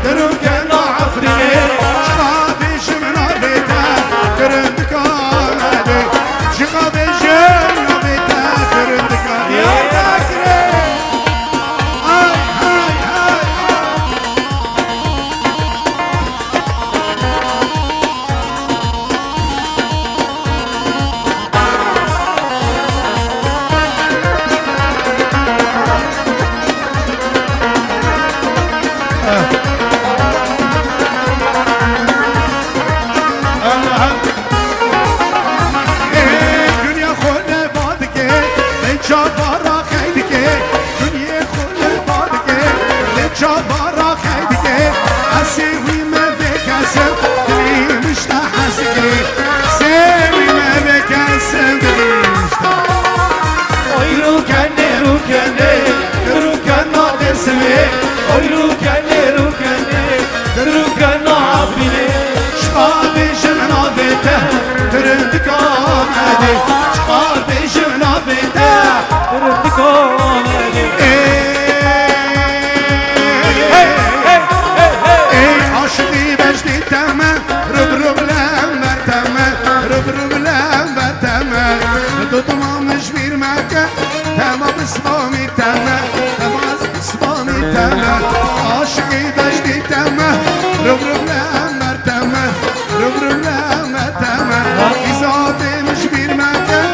دروكن عفريني شقابي جمنا بيتا كرندك آمدي شقابي جمنا بيتا كرندك يا تاكري هاي هاي هاي دنیا خود بادگه لنجا بارا خیدگه دنیا خود بادگه لنجا بارا خیدگه اسیوی مبکسم دلیمشتا حسگه سیوی مبکسم دلیمشتا oy rukene rukene rukene desme oy rukene rukene rukene abine şabe jnabete tırdık amade şabe jnabete tırdık amade ey aşkı becdi teme rub rub lember teme rub rub lember teme tutmamış bir mekke tamam İslam'ı teme tamam İslam'ı teme aşkı becdi teme rub rub lember teme rub rub lember teme İza demiş bir mekke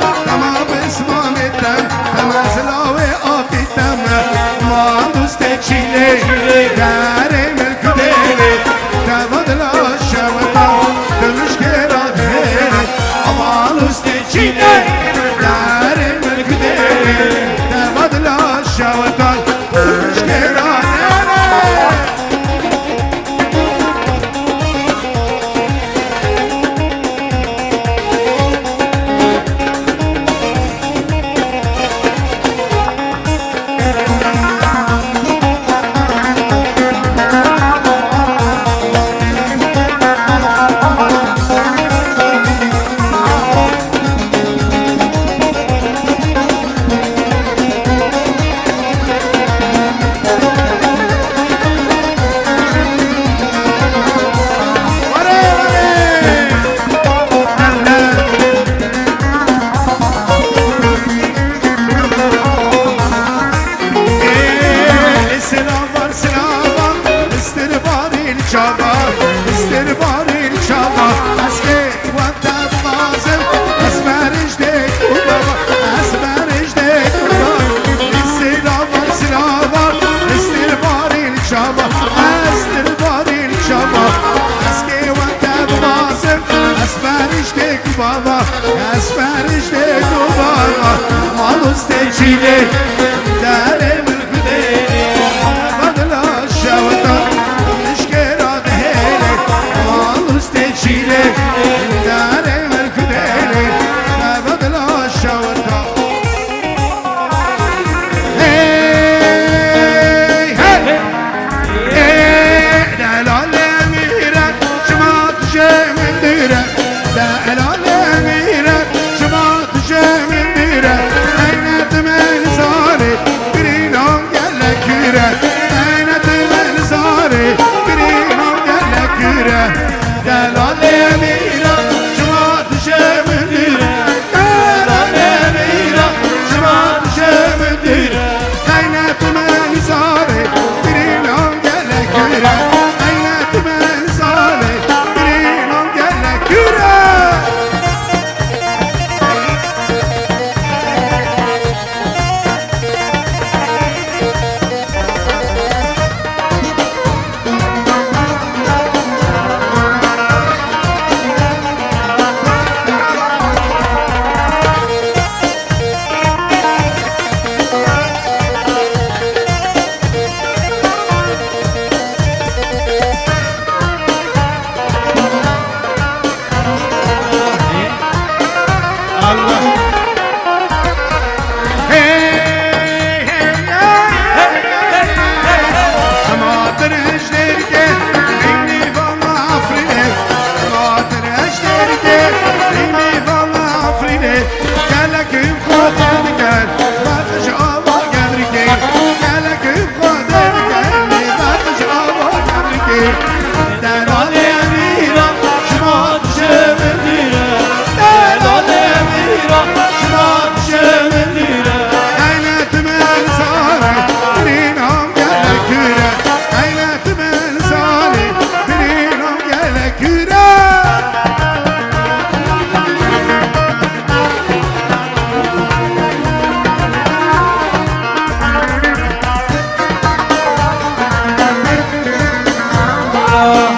يا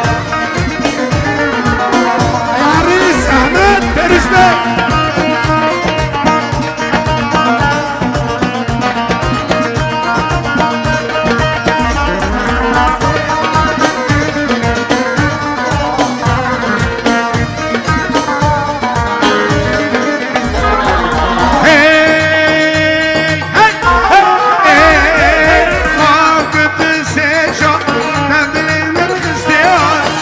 عريس احمد درجتك ما كنت سيجا تبلي من خستيان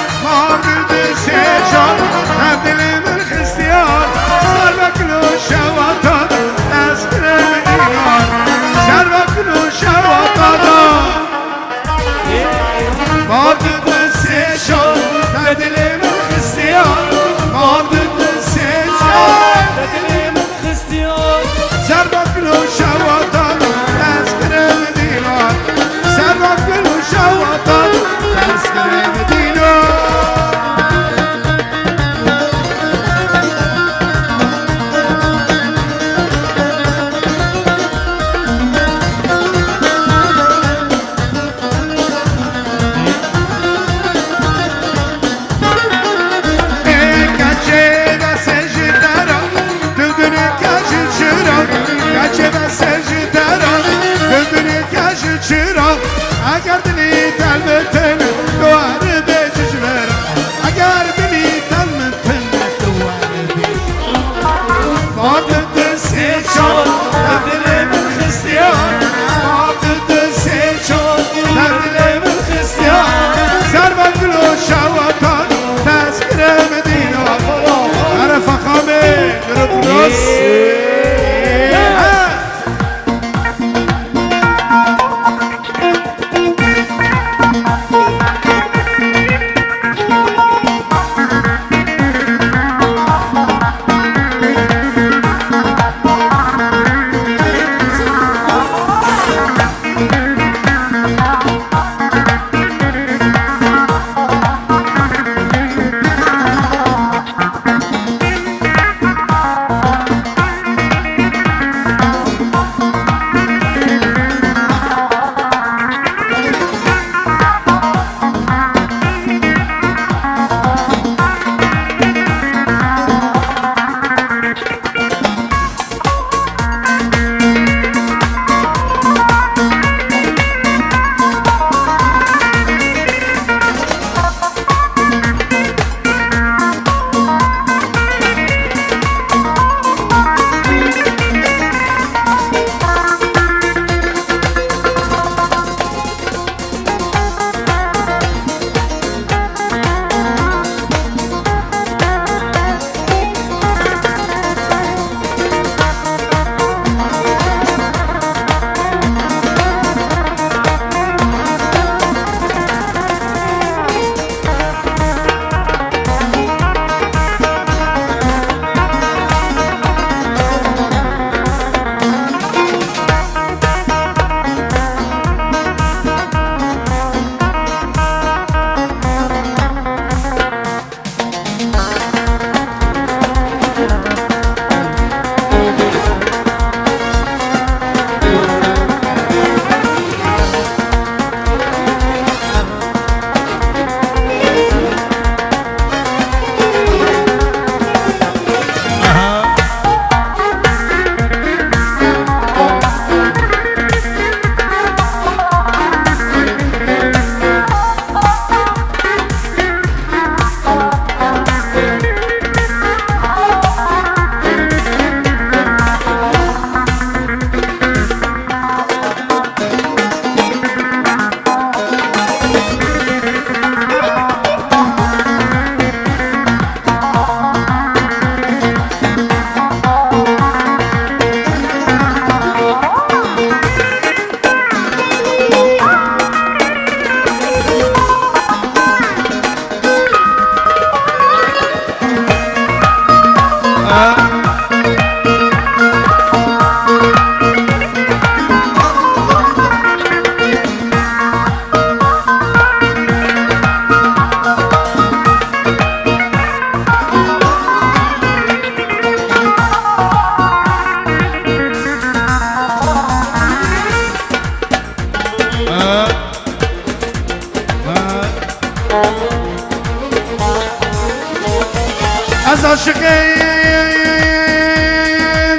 از عاشقی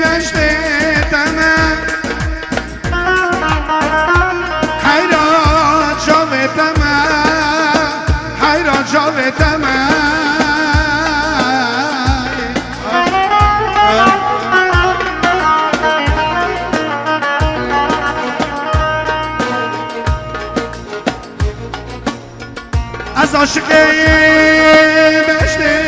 بشتم حیران جاودم حیران جاودم از عاشقی بشتم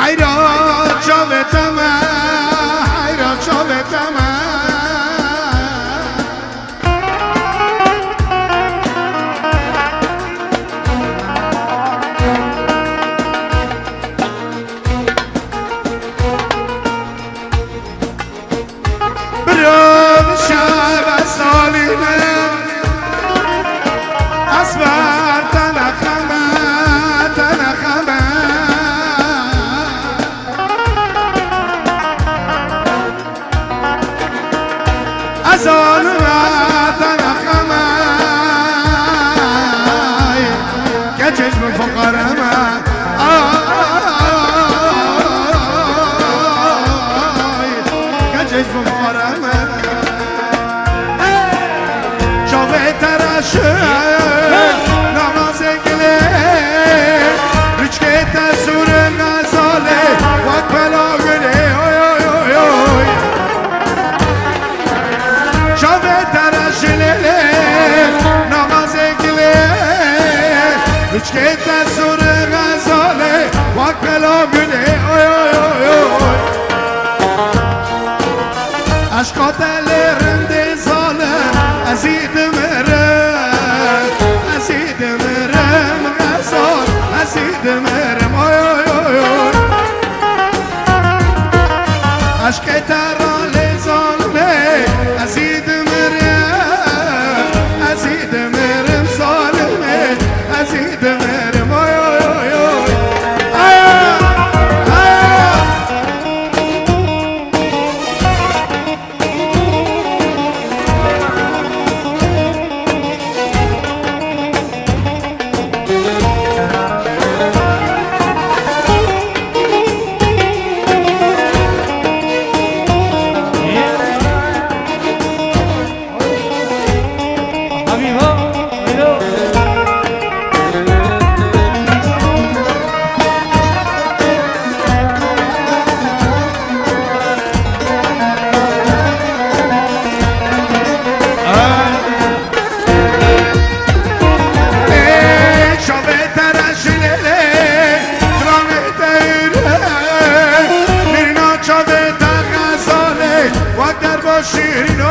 حیران جاودم حیران جاودم برو شب از ظالمه از بر تنخمه تنخمه از ظالمه تنخمه که چشم فقرمه که چشم فقرمه شاوه ترشه نماز گله رچکه تسور غزاله وقت بلا گله شاوه ترشه لیله نماز گله رچکه تسور غزاله وقت بلا گله عشقات لرند ظالم ازید مرم ازید مرم غزال ازید مرم عشق ترال ظالمه ازید مرم ازید مرم ظالمه ازید مرم شیرین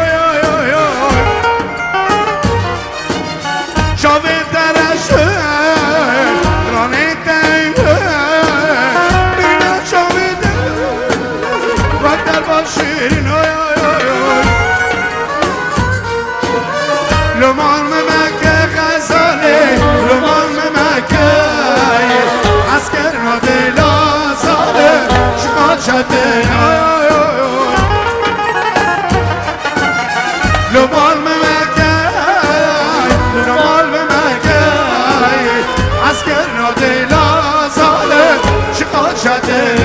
شاوه درشه رانه تنگه بینا شاوه در وقت در با شیرین لمان ممکه غزاله لمان ممکه از کرنا دلا زاله شما شده لمال ممکای لمال ممکای از کرنا دلا زاله شقا شده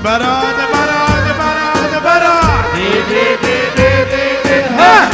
براد براد براد براد دي دي دي دي دي دي ها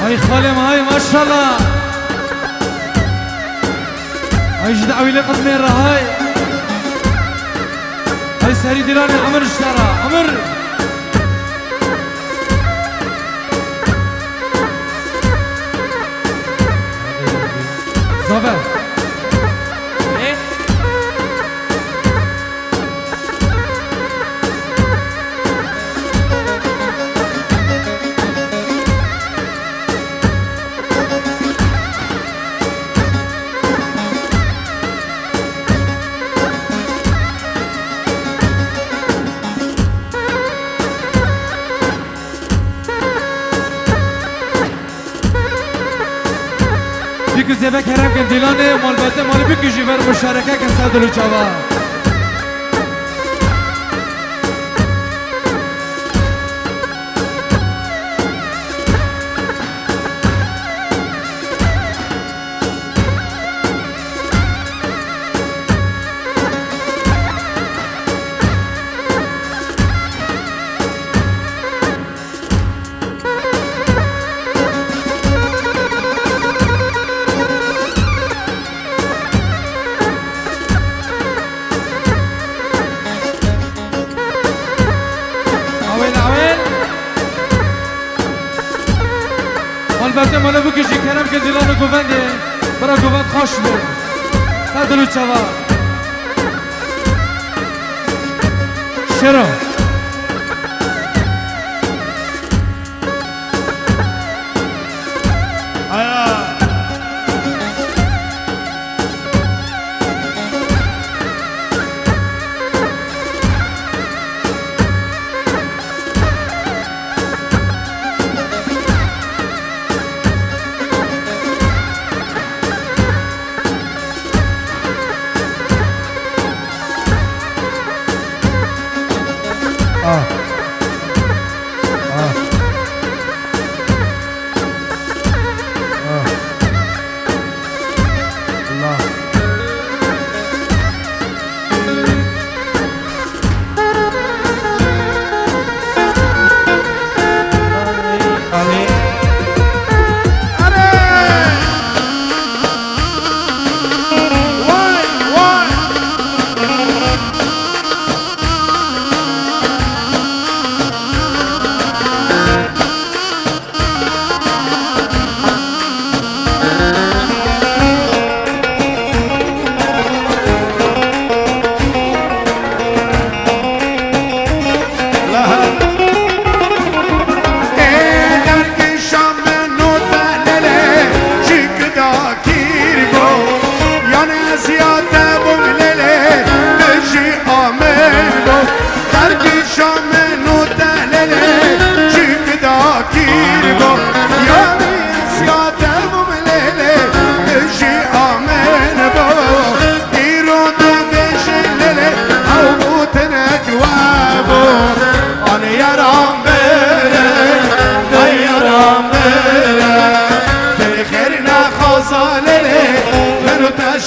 هاي خالم هاي ما شاء الله هاي جدعوي لقد ميرة هاي سهري ديراني عمر اشترى عمر Zafer. Ne? Bikü zebek herem ki dilane malbette mali bikü jiver müşareke ki sadulu çava. البته مالا بکشی کرم که دیلان گوونده برا گووند خوش بود صدلو چوا شرو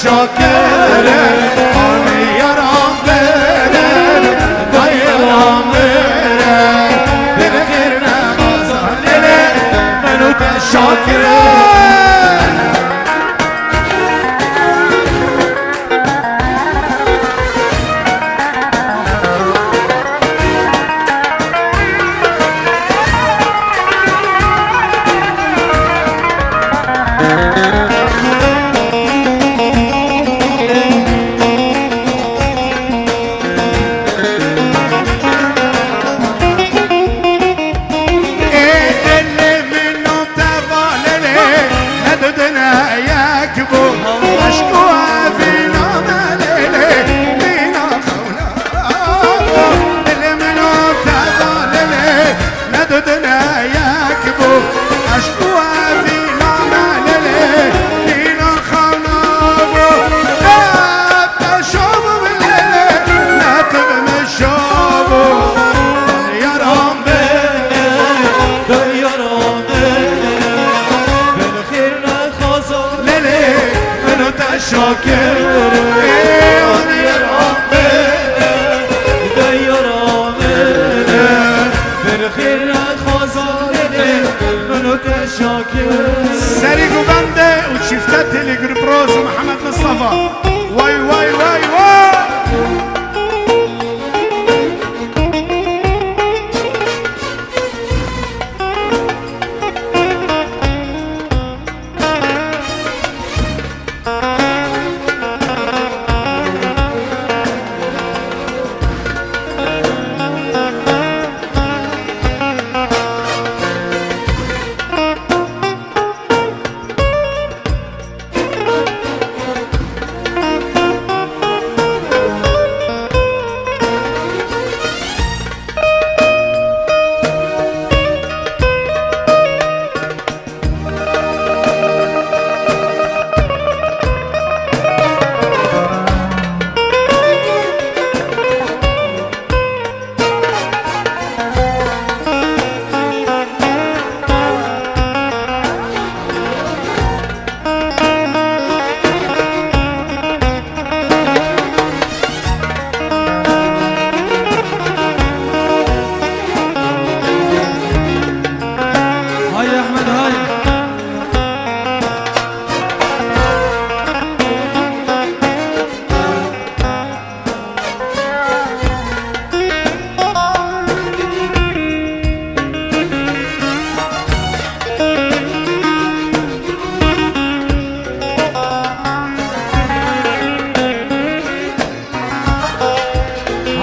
شاکر آنی یارم بره دایرم بره بره خیر نمازانه منو تشاکره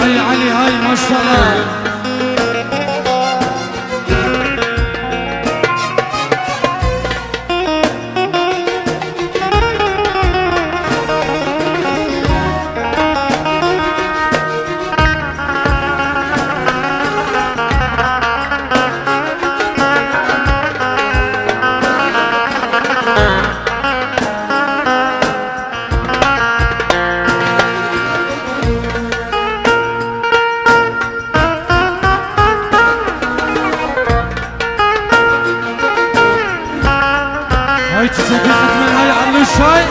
هاي علي هاي ما شاء الله. هاي تشكي من هاي علو الشاي.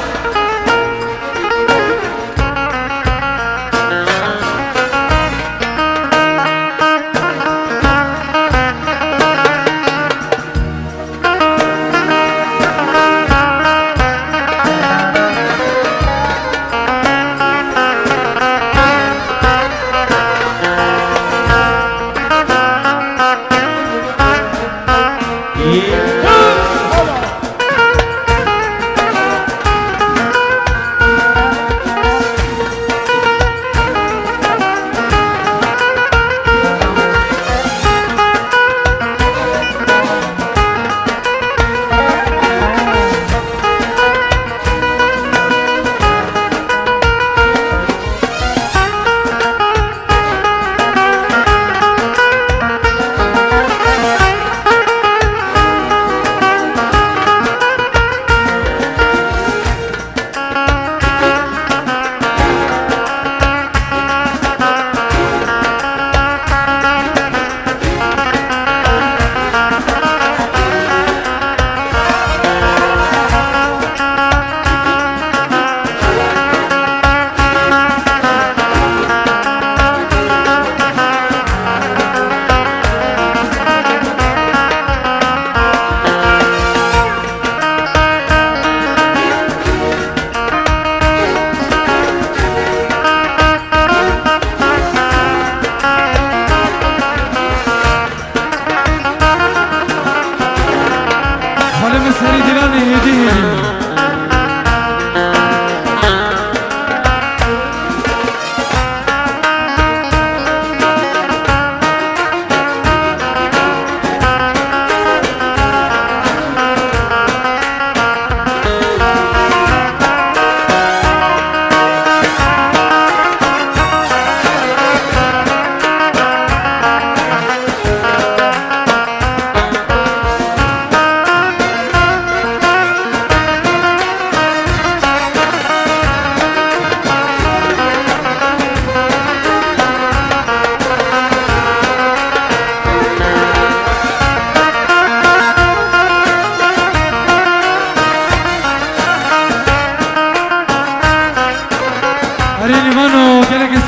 سری دیلان هدیه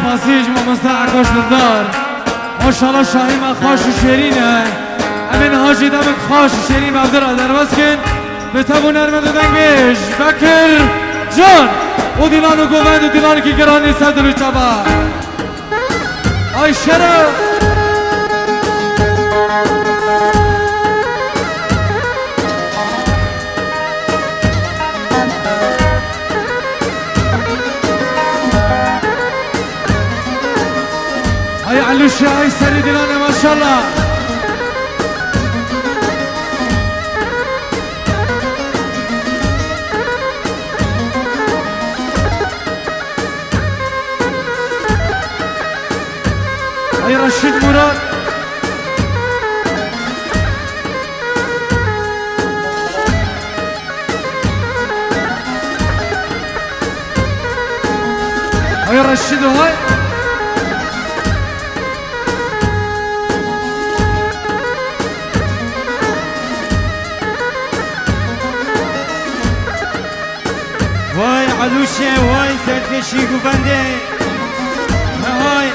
اسماسیج ما مستعد کاش دار ماشاءالله شاهی من خاش و شیرینه امین حاجی دمک خاش و شیرین عبدالله درواز کن به تبو نرمه دادن بیش بکر جان و دیلان و گوند و دیلان که گرانی صدر و چبا آی شرف هاي علوشي هاي سري دلاني ما شاء الله هاي رشيد مراد هاي رشيد وهاي وای علوشه وای زردشی گوبنده وای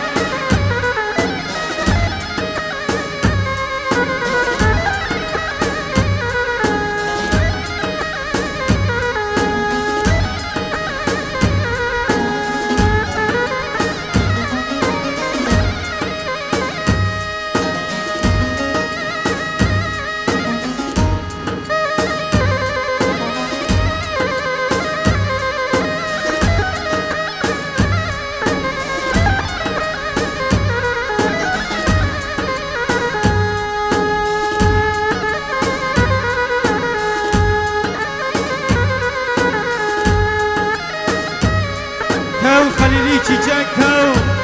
گلی چیچک تو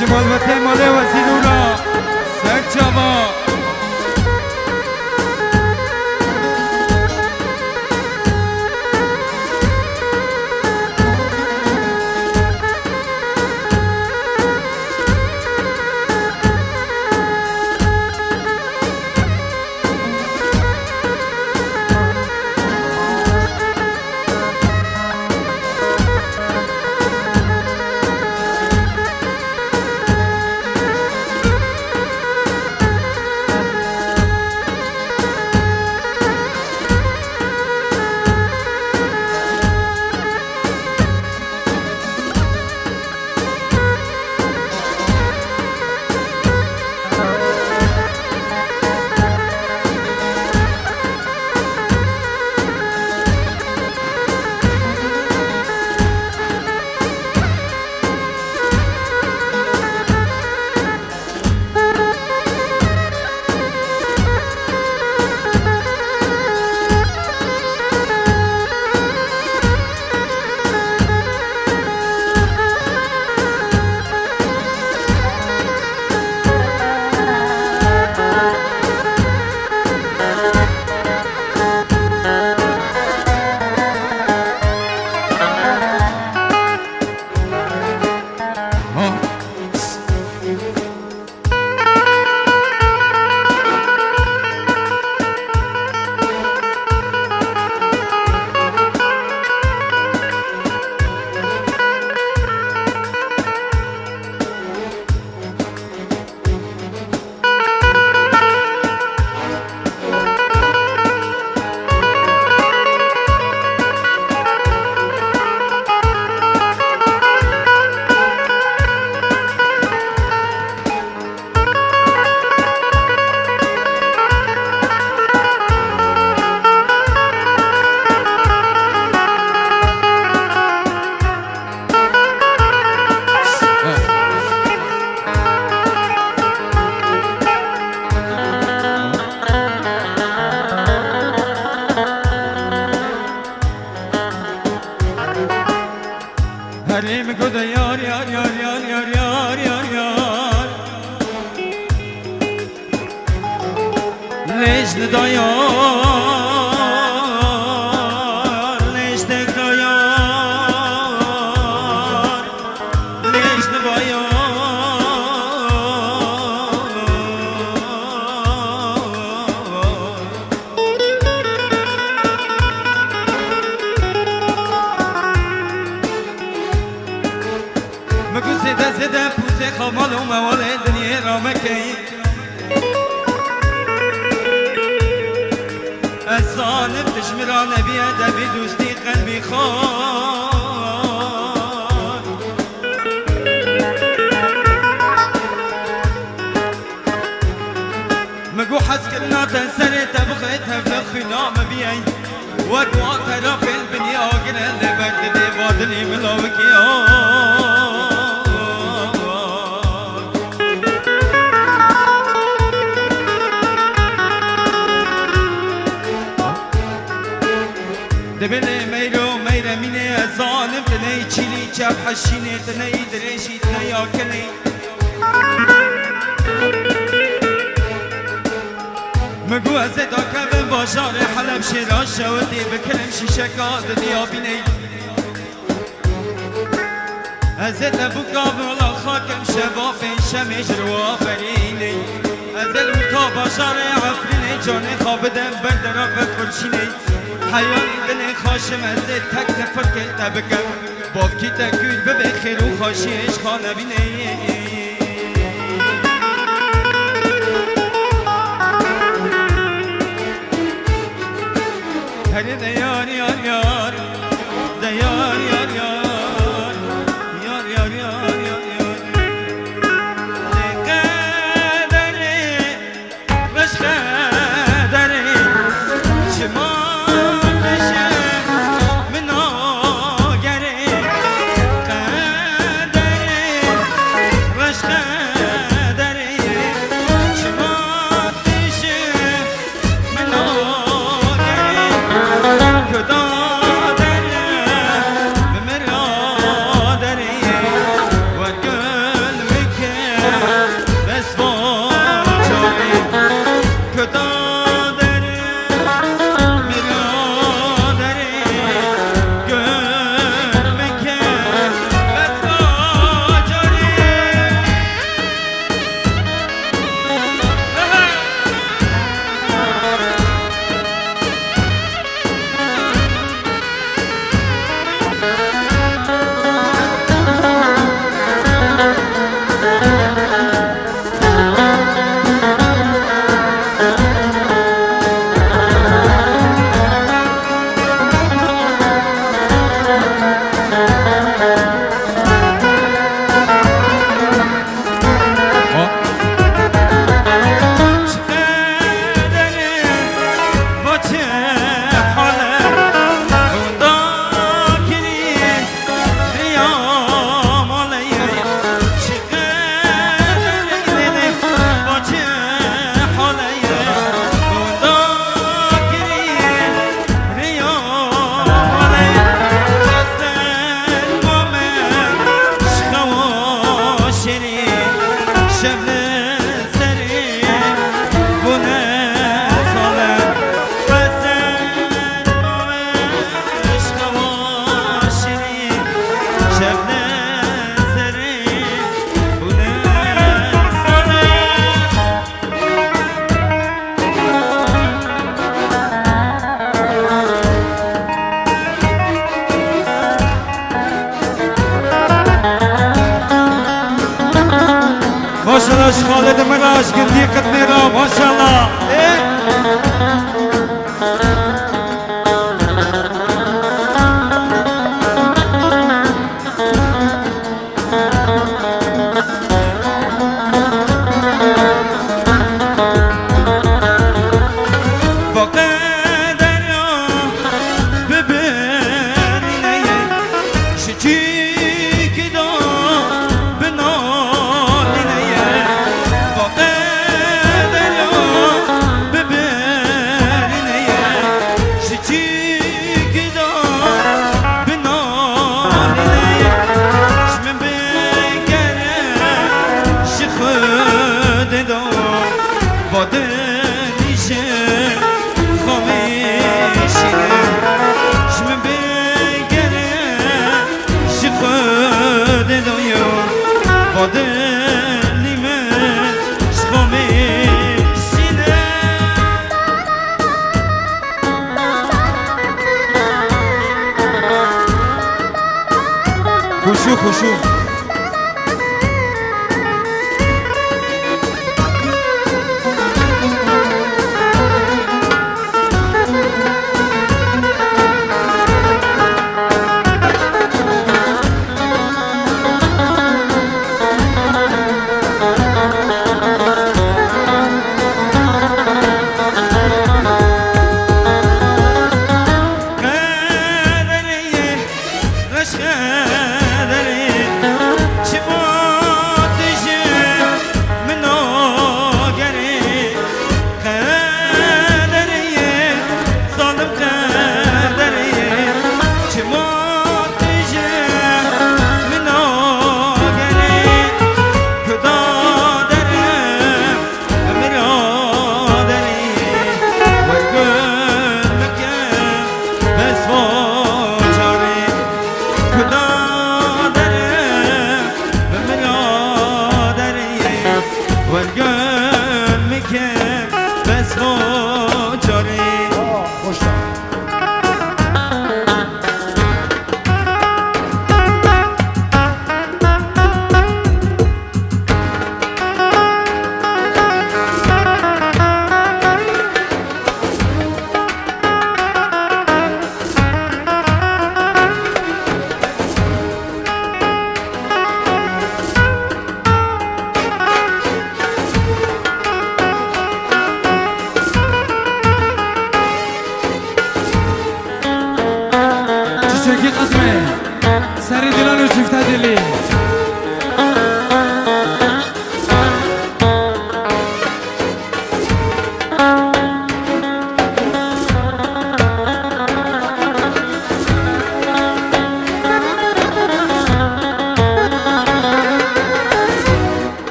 شمال وطن ماله وزیرونا سر چاوا حریم گوده یار یار یار یار یار یار یار یار لیش ندا یار لیش دکتا یار لیش نبا یار مگو زده زده پوزه خمال و موال دنیا را مکی از ظالم دشمرا نبی ادبی دوستی قلبی خان مگو حس کرنا تنسر تبخي تفخي نام بيي وقوا طرف البنيا قرن لبرد دي بادلي ملوك يا دبني ميلو ميرا ميني الظالم تني تشيلي جاب حشيني تني دريشي تني اكلي مگو از داکم باشار حلب شیرا شودی بکرم شیشکا دنیا بینی از لبو قابل خاکم شبا فین شمیش رو آفرینی از المتا باشار عفرینی جاني خوابدم بردرا بفرشيني حياني دني خاشم از تك نفر كلتا بكم بافكي تكود ببخير وخاشي عشقانا بيني هري ديار يار يار ديار يار يار يار يار يار يار يار قدري مش قدري شما تشم من آگري قدري مش قدري شما تشم من آگري كدا ما شاء الله خالد مراش قندي قدنيرا ما شاء الله خشوع خشوع قدري چیچکی قطمه سری دلان و چفته دلی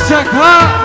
چیچک ها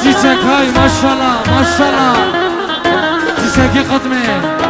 چیچک های ماشالله ماشالله چیچکی قطمه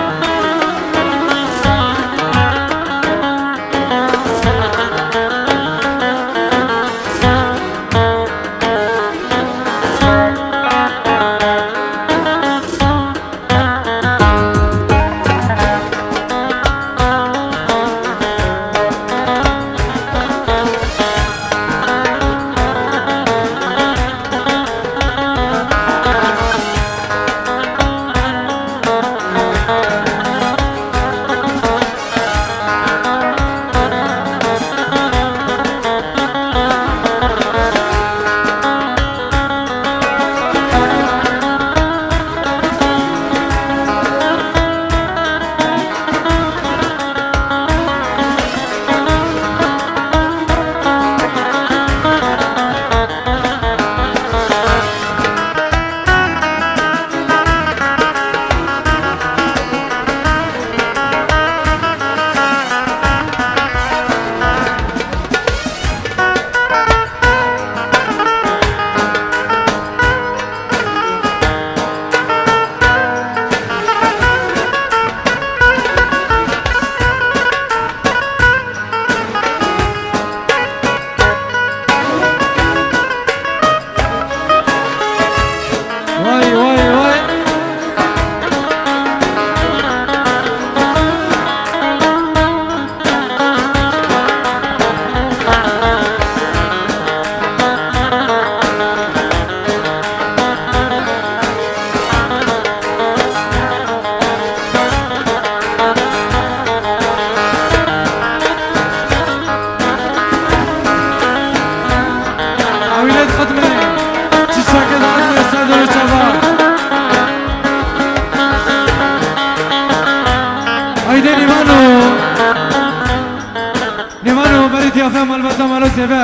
قیافه البته مالو سبه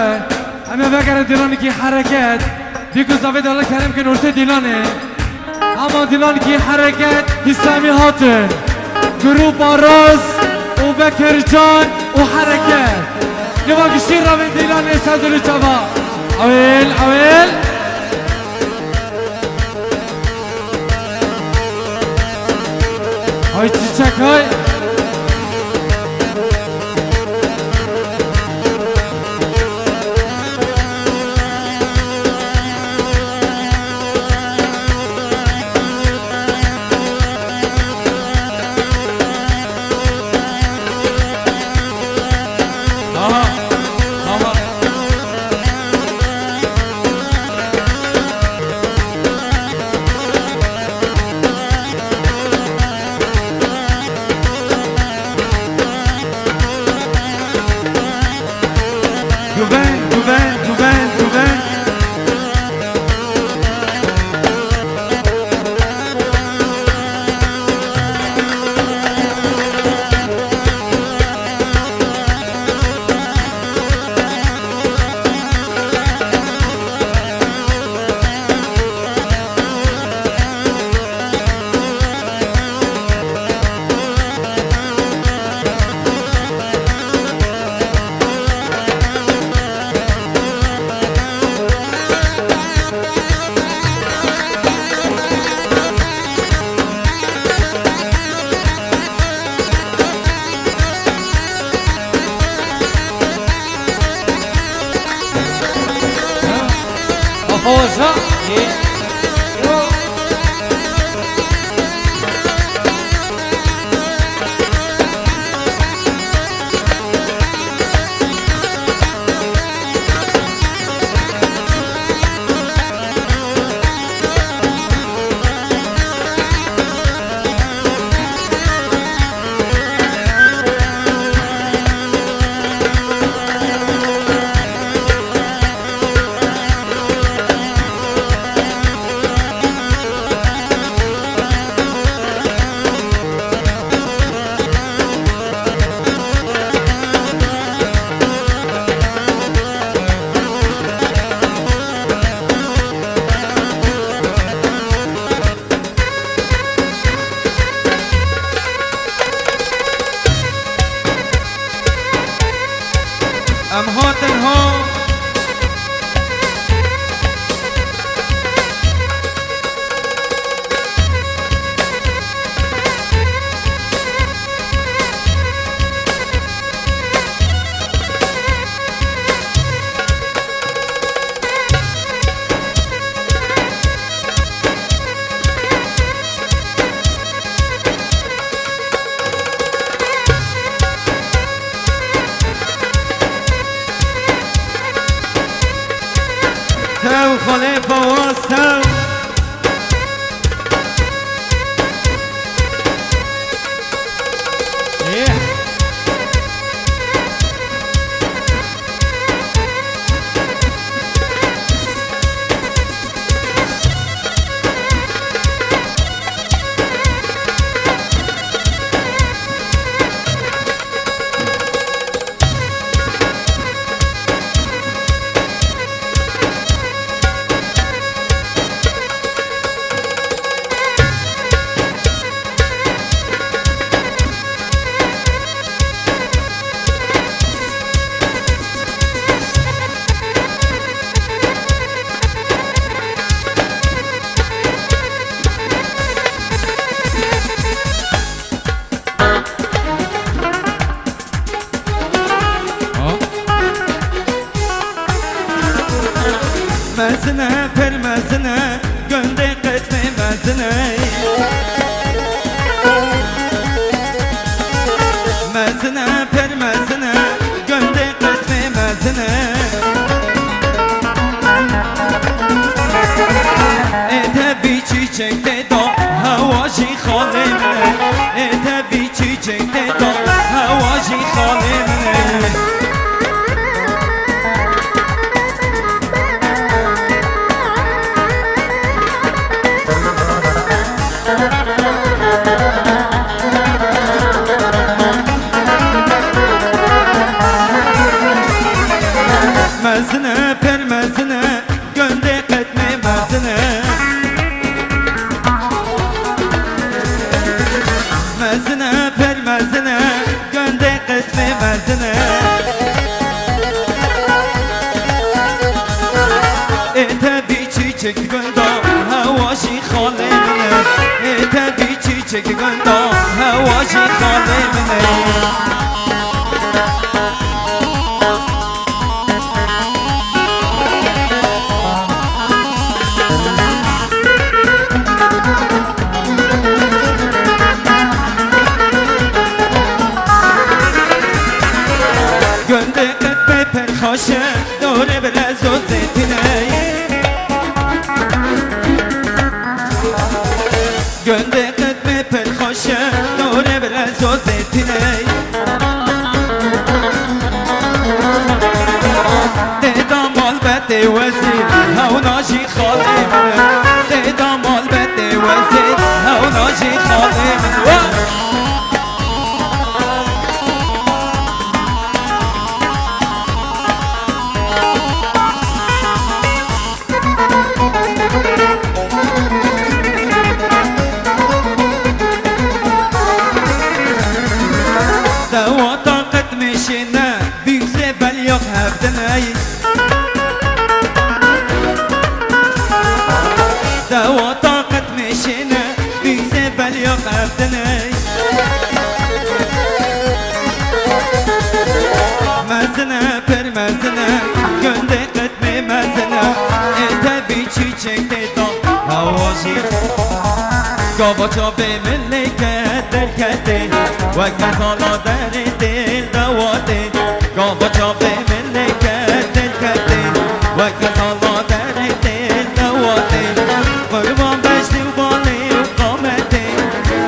اما بگر دیلانی کی حرکت دیگه زاوید الله کرم که نورت دیلانه اما دیلان کی حرکت حسامی هاتن گروپ آراز و بکر جان و حرکت نوا گشتیر روی دیلانه سازلو چوا اویل اویل های چیچک های خوزا ام هاتن ها تو خلیفه واسه مزنه پر مزنه گنده قسم مزنه مزنه پر مزنه گنده قسم مزنه اتبی چیچک دا هواشی خاله منه اتبی چیچک دا هواشی خاله منه مزنه پر مزنه گنده قدم مزنه مزنه پر مزنه گنده قدم مزنه تبي چیچک گنده هواشی خاله منه تبي چیچک گنده هواشی خاله منه گنده قدم پرخاشه دوره بلز و زیتینه گنده قدم پرخاشه دوره بلز و زیتینه دیدم مال بده وزید هاو ناجی خاله منه دیدم مال بده وزید هاو ناجی خاله منه دوا طاقت مشينا بيكسي باليوم هفتناي دوا طاقت مشينا بيكسي باليوم هفتناي مزنه پر مزنه گنده قدم مزنه انت بیچی چکته دا هواشی گاوا تا به ملکت دل کته و کسالا در دل دواته گاوا تا به ملکت دل کته و کسالا در دل دواته قربان بشتی و بالی و قامته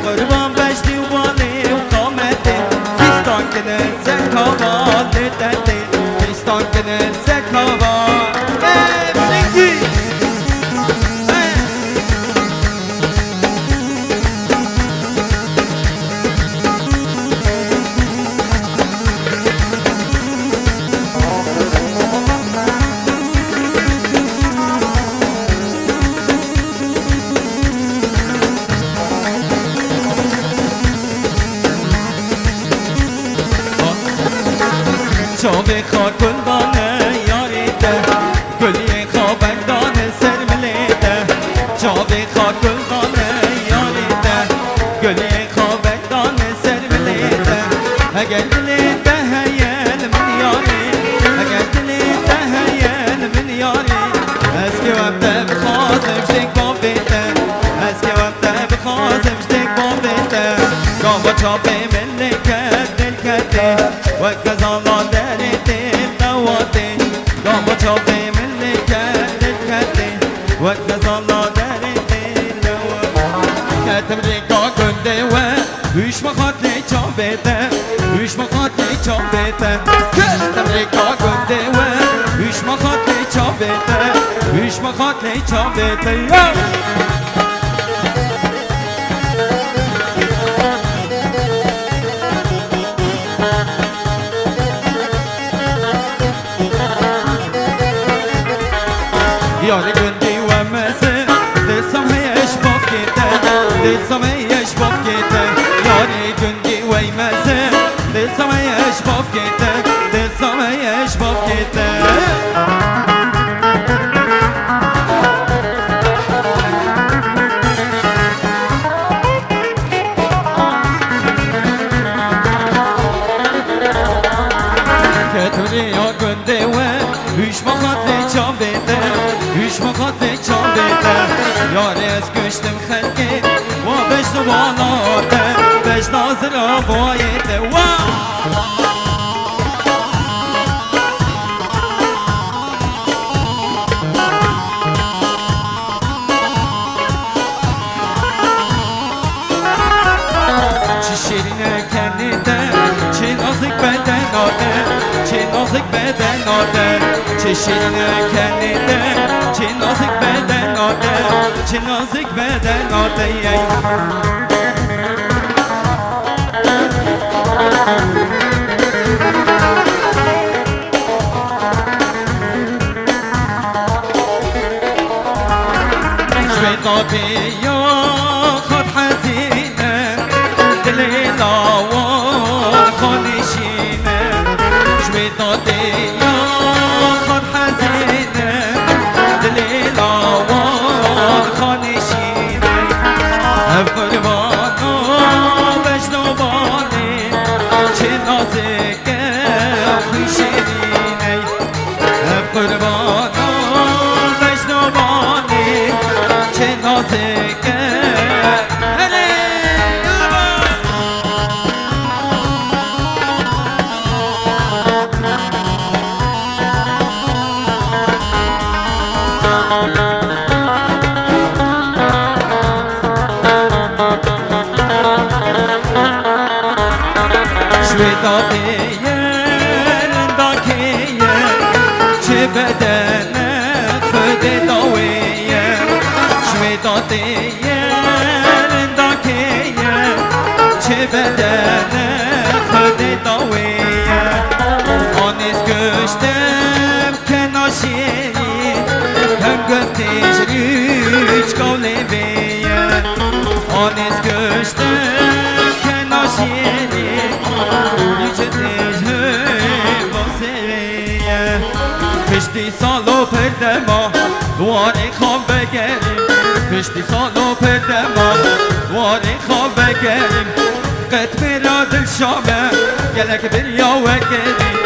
قربان بشتی و بالی و قامته فیستان کنه زکاوا لدته فیستان کنه زکاوا بلنگی چاوه خواه گلدانه یاریده گلیه خواه بندانه سرملیده چاوه خواه گلدانه یاریده گلیه خواه بندانه سرملیده اگر دلیده هیل من یاری اگر دلیده هیل من یاری از که وقت بخوازم شتک با بیده از که وقت بخوازم شتک با بیده گاوا چاوه ملکت دل کده و کزالا در دل دواته گاوا چاوه ملکت دل کده و کزالا در دل دواته کتم ریکا گنده و هوش مخاط لی چاوه ده هوش مخاط لی چاوه ده کتم ریکا گنده و هوش مخاط لی چاوه ده هوش مخاط لی چاوه ده یاری گندی و مزه دلسم هیش باف گیته دلسم هیش باف گیته یاری گندی و مزه دلسم هیش باف گیته دلسم هیش باف گیته کتونی یا گنده و هیش مخاط لی چاوه هیش مخاط لی چاوه یاری از گشتم خلقی و بشت و بالاته بشت نازر آبایته چی شیرینه کنیده چی نازک بدن آده چی نازک بدن آده چی شیرینه کنیده چی نازک بدن آده چی نازک بدن آده دادی یا خود حزینه دلی لاوان خودشینه جوی دادی یا خود حزینه دلی لاوان خودشینه قربانو بجنوبانی چه نازکه خوشینه قربانو بجنوبانی چه نازکه چه بدن خود داویه شوی دادیه لنداکیه چه بدن خود داویه آنیز گشتم که ناشیری هنگفتیش ریچ گولی بیه آنیز گشتم که ناشیری پشتی سالو پرده ما دواری خواب بگریم پشتی سالو پرده ما دواری خواب بگریم قد میرا دل شامه گلک بریا وگریم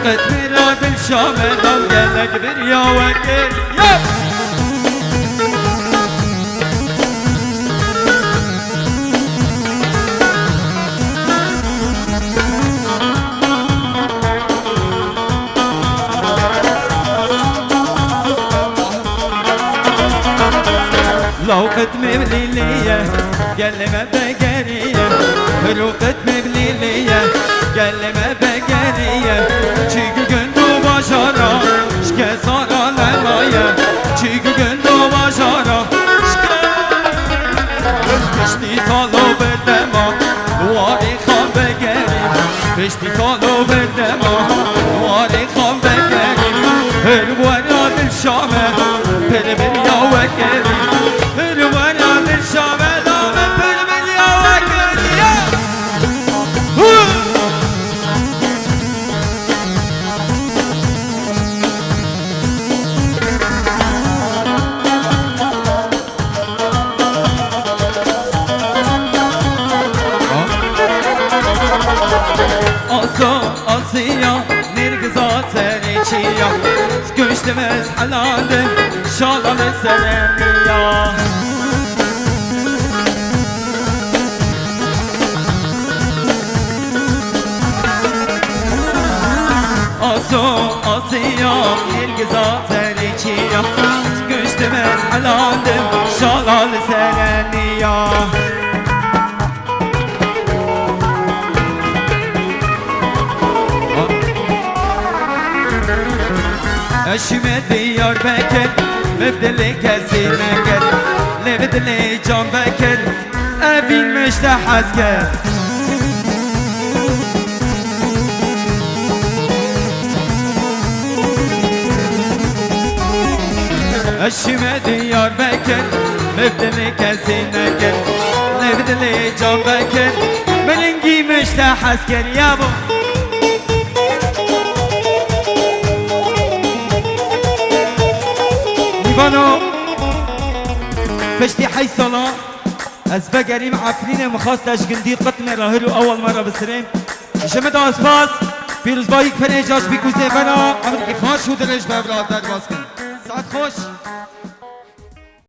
قد میرا دل شامه گلک بریا وگریم لو قدمي بليلية قال لي ما بقارية لو قدمي بليلية قال لي ما بقارية چيكو قندو باشارة شكا صارا لمايا چيكو قندو باشارة پشتی سالو بدما دواری خواب بگریم پشتی سالو بدما دواری خواب بگریم هروانا دل شامه پر بلیا وگریم هروانا دل شامه دامه پر بلیا وگریم آسیا نرگزا سری چیا سکشتم از حلاله شالال سرمیا آسیا نرگزا سری چیا سکشتم از حلاله شالال سرمیا اشمه دیار بکر مبدلی کسی نکر لبدلی جان بکر اوین مشته حز کرد اشمه دیار بکر مبدلی کسی نکر لبدلی جان بکر ملنگی مشته حز کرد یا بو بانو پشتی حی سالا از بگریم عفرین مخواستش گندی قطن راهرو اول مرة بسرین شمد آسپاس پیروز بایی کنه جاش بیکوزه بنا امریکی خواهد شو درش به برادر باز کن ساعت خوش